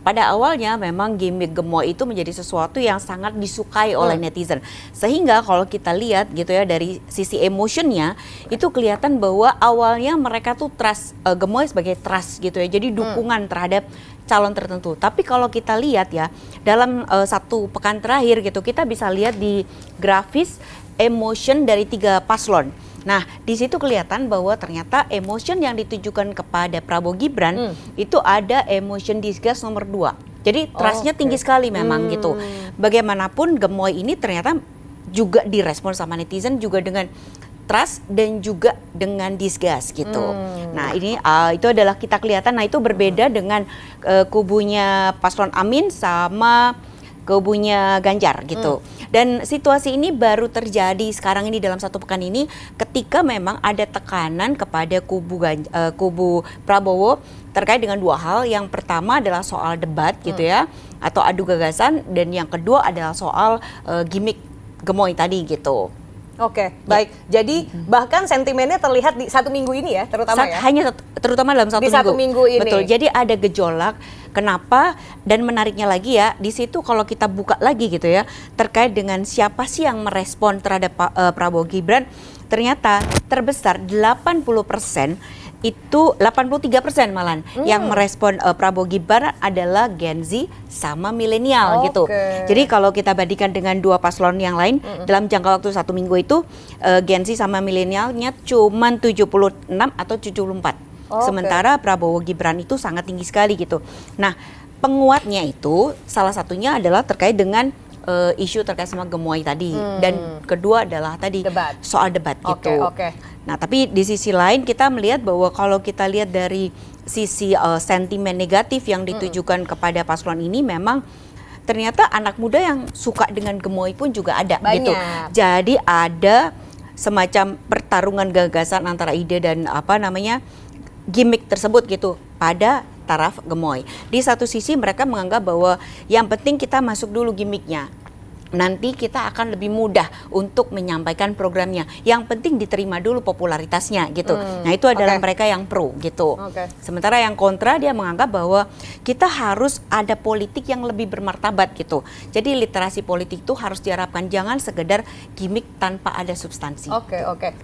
pada awalnya memang gimmick gemoy itu menjadi sesuatu yang sangat disukai oleh netizen. Sehingga kalau kita lihat gitu ya dari sisi emotionnya itu kelihatan bahwa awalnya mereka tuh trust gemoy sebagai trust gitu ya. Jadi dukungan terhadap calon tertentu. Tapi kalau kita lihat ya dalam satu pekan terakhir gitu kita bisa lihat di grafis emotion dari 3 paslon. Nah, di situ kelihatan bahwa ternyata emotion yang ditujukan kepada Prabowo Gibran itu ada emotion disgust nomor 2. Jadi trustnya tinggi sekali memang gitu. Bagaimanapun gemoy ini ternyata juga direspon sama netizen juga dengan trust dan juga dengan disgust gitu. Nah ini itu adalah kita kelihatan. Nah itu berbeda dengan kubunya Paslon Amin sama kubunya Ganjar gitu. Dan situasi ini baru terjadi sekarang ini dalam satu pekan ini ketika memang ada tekanan kepada kubu Prabowo terkait dengan 2 hal. Yang pertama adalah soal debat gitu ya atau adu gagasan, dan yang kedua adalah soal gimmick gemoy tadi gitu. Oke, baik. Jadi bahkan sentimennya terlihat di 1 minggu ini ya, terutama ya? Terutama dalam di 1 minggu ini. Betul, jadi ada gejolak. Kenapa? Dan menariknya lagi ya, di situ kalau kita buka lagi gitu ya, terkait dengan siapa sih yang merespon terhadap Prabowo Gibran, ternyata terbesar 80%, itu 83% malahan yang merespon Prabowo Gibran adalah Gen Z sama milenial gitu. Jadi kalau kita bandingkan dengan 2 paslon yang lain dalam jangka waktu 1 minggu itu Gen Z sama milenialnya cuma 76 atau 74. Sementara Prabowo Gibran itu sangat tinggi sekali gitu. Nah, penguatnya itu salah satunya adalah terkait dengan isu terkait sama gemoy tadi, dan kedua adalah tadi soal debat gitu. Nah, tapi di sisi lain kita melihat bahwa kalau kita lihat dari sisi sentimen negatif yang ditujukan kepada paslon ini, memang ternyata anak muda yang suka dengan gemoy pun juga ada gitu. Jadi ada semacam pertarungan gagasan antara ide dan gimmick tersebut gitu pada taraf gemoy. Di satu sisi mereka menganggap bahwa yang penting kita masuk dulu gimmicknya. Nanti kita akan lebih mudah untuk menyampaikan programnya. Yang penting diterima dulu popularitasnya gitu. Nah itu adalah mereka yang pro gitu. Sementara yang kontra dia menganggap bahwa kita harus ada politik yang lebih bermartabat gitu. Jadi literasi politik itu harus diharapkan, jangan sekedar gimmick tanpa ada substansi.